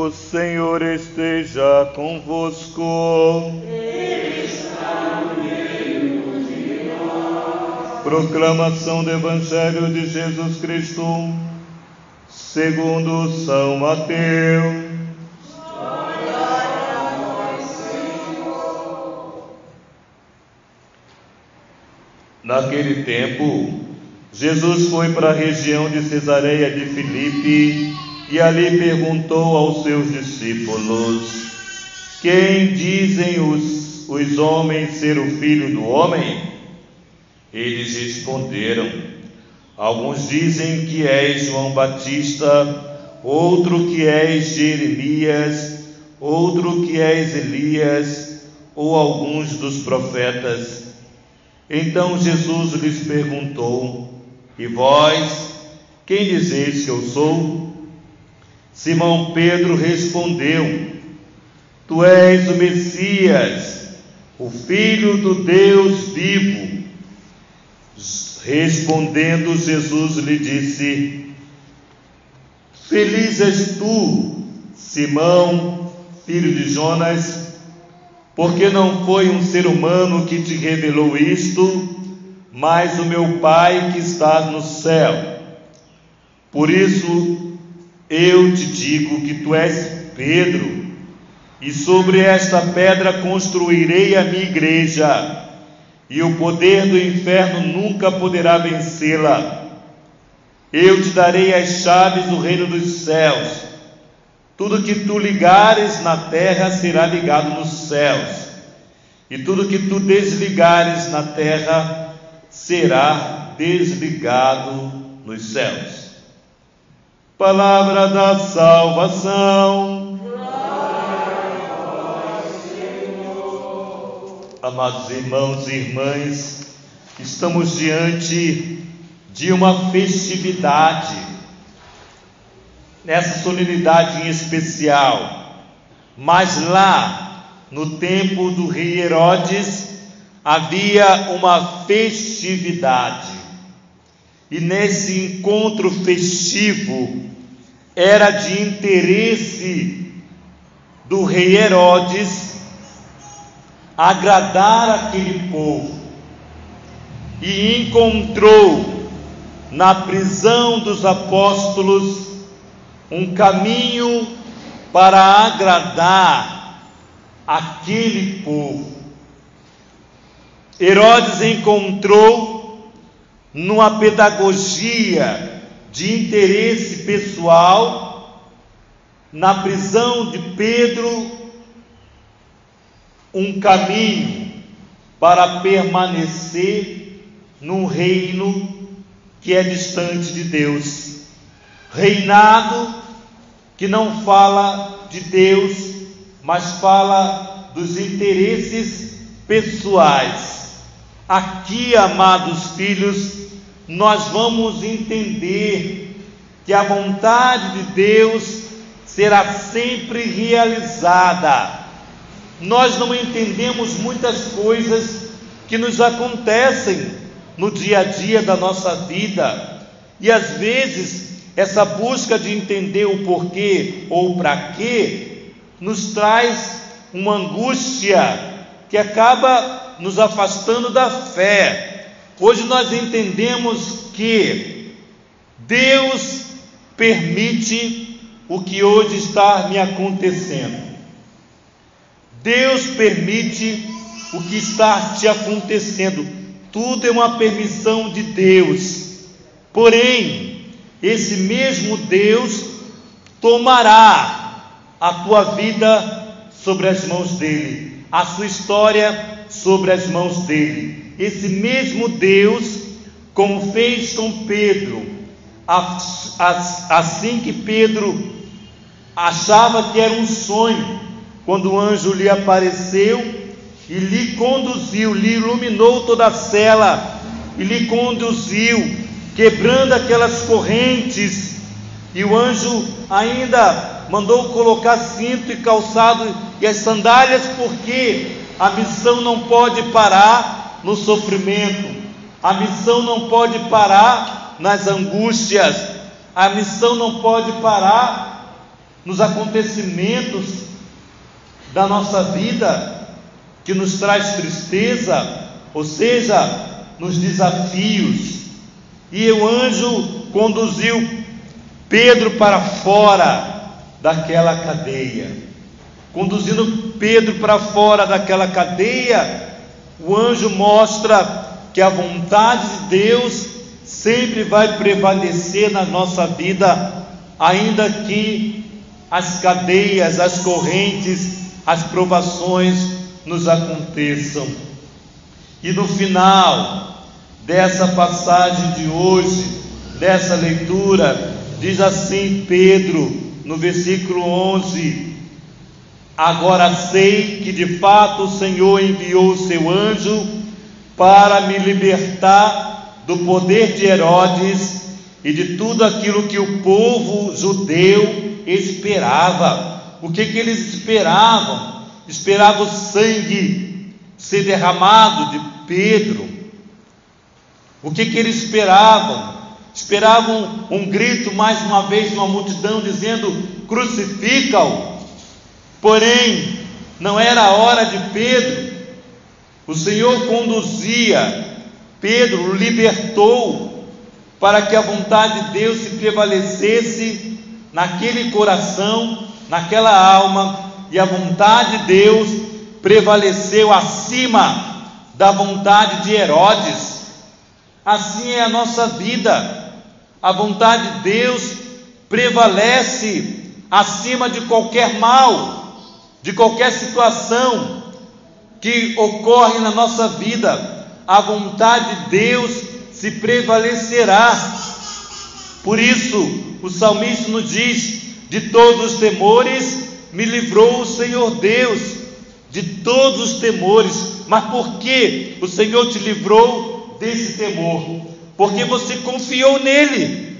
O Senhor esteja convosco. Ele está no meio de nós. Proclamação do Evangelho de Jesus Cristo, segundo São Mateus. Glória a vós, Senhor. Naquele tempo, Jesus foi para a região de Cesareia de Filipe e ali perguntou aos seus discípulos: quem dizem os homens ser o Filho do Homem? Eles responderam: alguns dizem que és João Batista, outro que és Jeremias, outro que és Elias, ou alguns dos profetas. Então Jesus lhes perguntou: e vós, quem dizeis que eu sou? Simão Pedro respondeu: tu és o Messias, o Filho do Deus vivo. Respondendo Jesus lhe disse: feliz és tu, Simão, filho de Jonas, porque não foi um ser humano que te revelou isto, mas o meu Pai que está no céu. Por isso eu te digo que tu és Pedro, e sobre esta pedra construirei a minha igreja, e o poder do inferno nunca poderá vencê-la. Eu te darei as chaves do reino dos céus. Tudo que tu ligares na terra será ligado nos céus, e tudo que tu desligares na terra será desligado nos céus. Palavra da salvação. Glória a vós, Senhor. Amados irmãos e irmãs, estamos diante de uma festividade, nessa solenidade em especial, mas lá no tempo do rei Herodes havia uma festividade, e nesse encontro festivo era de interesse do rei Herodes agradar aquele povo, e encontrou na prisão dos apóstolos um caminho para agradar aquele povo. Herodes encontrou numa pedagogia de interesse pessoal, na prisão de Pedro, um caminho para permanecer num reino que é distante de Deus, reinado que não fala de Deus, mas fala dos interesses pessoais. Aqui, amados filhos, nós vamos entender que a vontade de Deus será sempre realizada. Nós não entendemos muitas coisas que nos acontecem no dia a dia da nossa vida, e às vezes essa busca de entender o porquê ou o para quê nos traz uma angústia que acaba nos afastando da fé. Hoje nós entendemos que Deus permite o que hoje está me acontecendo. Deus permite o que está te acontecendo. Tudo é uma permissão de Deus. Porém, esse mesmo Deus tomará a tua vida sobre as mãos dele, a sua história sobre as mãos dele. Esse mesmo Deus, como fez com Pedro, assim que Pedro achava que era um sonho, quando o anjo lhe apareceu e lhe conduziu, lhe iluminou toda a cela e lhe conduziu, quebrando aquelas correntes, e o anjo ainda mandou colocar cinto e calçado e as sandálias, porque a missão não pode parar no sofrimento, a missão não pode parar nas angústias, a missão não pode parar nos acontecimentos da nossa vida que nos traz tristeza, ou seja, nos desafios. E o anjo conduziu Pedro para fora daquela cadeia. Conduzindo Pedro para fora daquela cadeia, o anjo mostra que a vontade de Deus sempre vai prevalecer na nossa vida, ainda que as cadeias, as correntes, as provações nos aconteçam. E no final dessa passagem de hoje, dessa leitura, diz assim Pedro, no versículo 11: agora sei que de fato o Senhor enviou o seu anjo para me libertar do poder de Herodes e de tudo aquilo que o povo judeu esperava. O que eles esperavam? Esperavam o sangue ser derramado de Pedro. O que eles esperavam? Esperavam um grito mais uma vez de uma multidão dizendo: crucifica-o. Porém, não era a hora de Pedro. O Senhor conduzia Pedro, o libertou, para que a vontade de Deus se prevalecesse naquele coração, naquela alma, e a vontade de Deus prevaleceu acima da vontade de Herodes. Assim é a nossa vida. A vontade de Deus prevalece acima de qualquer mal, de qualquer situação que ocorre na nossa vida. A vontade de Deus se prevalecerá. Por isso o salmista nos diz: de todos os temores me livrou o Senhor Deus. De todos os temores. Mas por que o Senhor te livrou desse temor? Porque você confiou nele.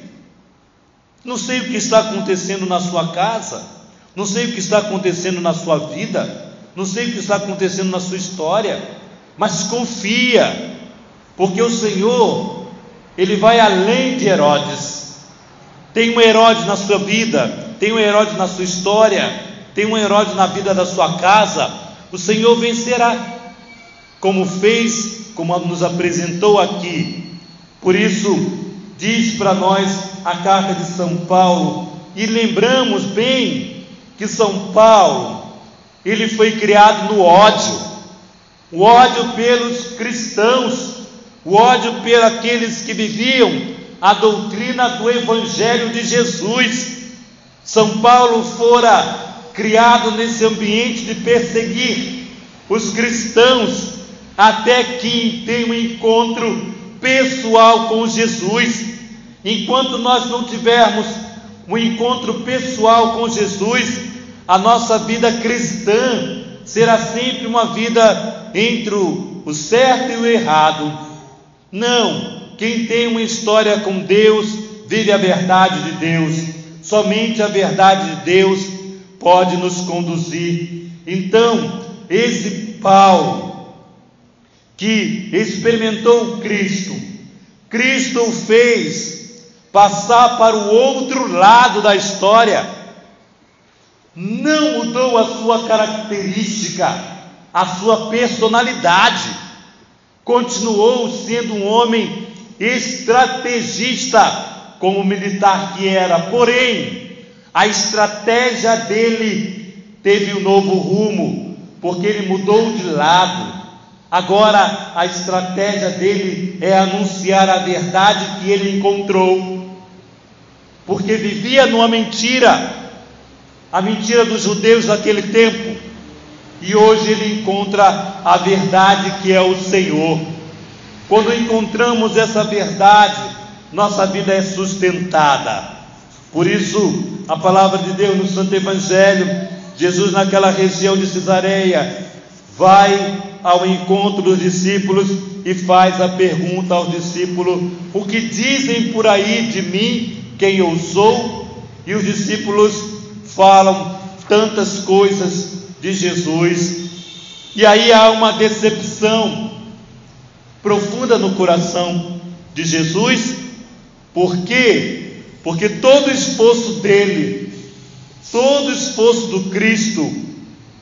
Não sei o que está acontecendo na sua casa, não sei o que está acontecendo na sua vida, não sei o que está acontecendo na sua história, mas confia, porque o Senhor, Ele vai além de Herodes. Tem um Herodes na sua vida, tem um Herodes na sua história, tem um Herodes na vida da sua casa. O Senhor vencerá, como fez, como nos apresentou aqui. Por isso, diz para nós a carta de São Paulo, e lembramos bem que São Paulo, ele foi criado no ódio, o ódio pelos cristãos, o ódio por aqueles que viviam a doutrina do Evangelho de Jesus. São Paulo fora criado nesse ambiente de perseguir os cristãos, até que tem um encontro pessoal com Jesus. Enquanto nós não tivermos um encontro pessoal com Jesus, a nossa vida cristã será sempre uma vida entre o certo e o errado. Não, quem tem uma história com Deus vive a verdade de Deus. Somente a verdade de Deus pode nos conduzir. Então, esse Paulo que experimentou Cristo o fez passar para o outro lado da história. Não mudou a sua característica, a sua personalidade. Continuou sendo um homem estrategista, como militar que era. Porém, a estratégia dele teve um novo rumo, porque ele mudou de lado. Agora a estratégia dele é anunciar a verdade que ele encontrou, porque vivia numa mentira, a mentira dos judeus naquele tempo, e hoje ele encontra a verdade que é o Senhor. Quando encontramos essa verdade, nossa vida é sustentada. Por isso a palavra de Deus no Santo Evangelho, Jesus naquela região de Cesareia vai ao encontro dos discípulos e faz a pergunta aos discípulos: o que dizem por aí de mim, quem eu sou? E os discípulos falam tantas coisas de Jesus, e aí há uma decepção profunda no coração de Jesus. Por quê? Porque todo o esforço dele todo o esforço do Cristo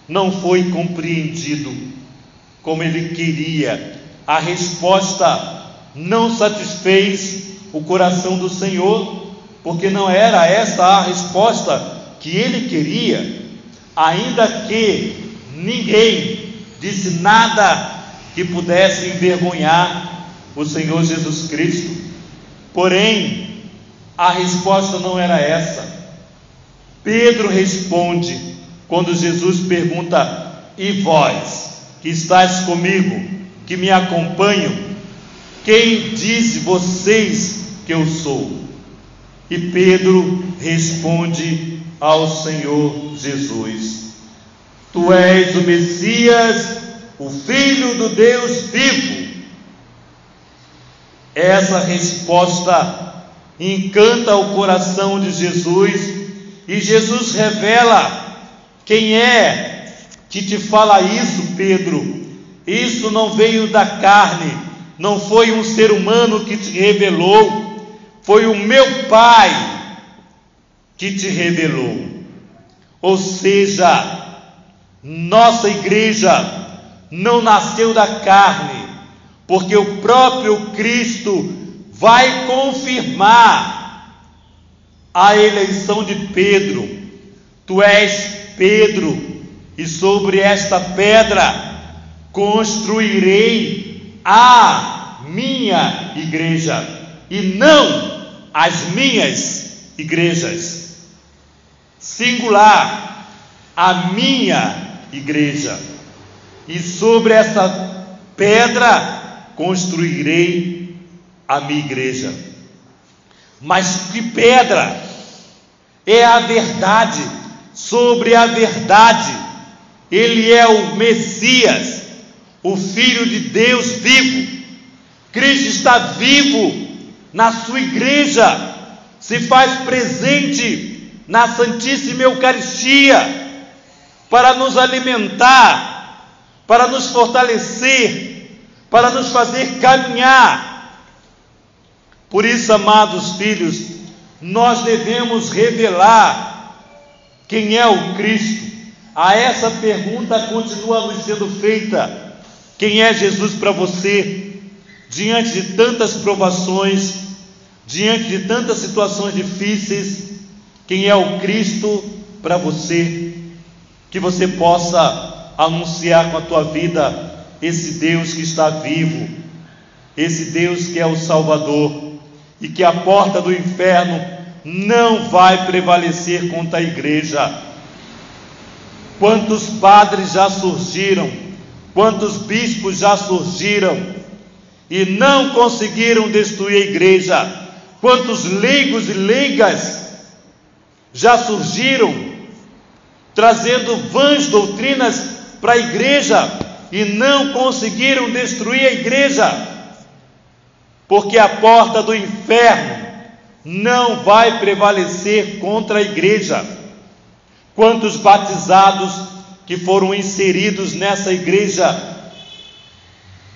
não foi compreendido como ele queria. A resposta não satisfez o coração do Senhor, porque não era esta a resposta que ele queria, ainda que ninguém disse nada que pudesse envergonhar o Senhor Jesus Cristo. Porém, a resposta não era essa. Pedro responde quando Jesus pergunta: e vós, que estáis comigo, que me acompanham, quem diz vocês que eu sou? E Pedro responde ao Senhor Jesus: tu és o Messias, o Filho do Deus vivo. Essa resposta encanta o coração de Jesus, e Jesus revela: quem é que te fala isso, Pedro? Isso não veio da carne, não foi um ser humano que te revelou, foi o meu Pai que te revelou. Ou seja, nossa igreja não nasceu da carne, porque o próprio Cristo vai confirmar a eleição de Pedro. Tu és Pedro, e sobre esta pedra construirei a minha igreja, e não as minhas igrejas. Singular, a minha igreja. E sobre essa pedra construirei a minha igreja. Mas que pedra? É a verdade. Sobre a verdade. Ele é o Messias, o Filho de Deus vivo. Cristo está vivo na sua igreja, se faz presente na Santíssima Eucaristia, para nos alimentar, para nos fortalecer, para nos fazer caminhar. Por isso, amados filhos, nós devemos revelar quem é o Cristo. A essa pergunta continua nos sendo feita: quem é Jesus para você? Diante de tantas provações, diante de tantas situações difíceis, quem é o Cristo para você? Que você possa anunciar com a tua vida esse Deus que está vivo, esse Deus que é o Salvador, e que a porta do inferno não vai prevalecer contra a igreja. Quantos padres já surgiram, quantos bispos já surgiram e não conseguiram destruir a igreja? Quantos leigos e leigas já surgiram, trazendo vãs doutrinas para a igreja e não conseguiram destruir a igreja? Porque a porta do inferno não vai prevalecer contra a igreja. Quantos batizados que foram inseridos nessa igreja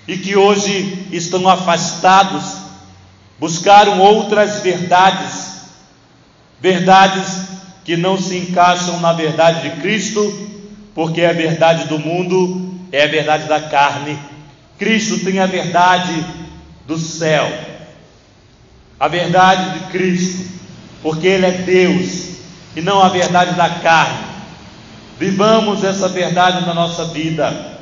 e que hoje estão afastados, buscaram outras verdades, verdades que não se encaixam na verdade de Cristo, porque a verdade do mundo é a verdade da carne. Cristo tem a verdade do céu, a verdade de Cristo, porque Ele é Deus e não a verdade da carne. Vivamos essa verdade na nossa vida,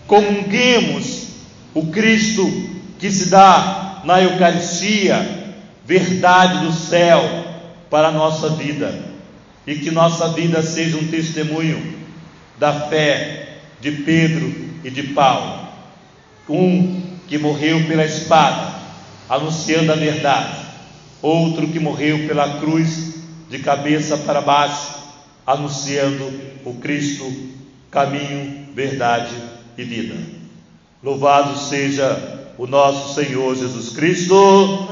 comunguemos o Cristo que se dá na Eucaristia, verdade do céu para a nossa vida, e que nossa vida seja um testemunho da fé de Pedro e de Paulo, um que morreu pela espada, anunciando a verdade, outro que morreu pela cruz, de cabeça para baixo, anunciando o Cristo, caminho, verdade e vida. Louvado seja o nosso Senhor Jesus Cristo.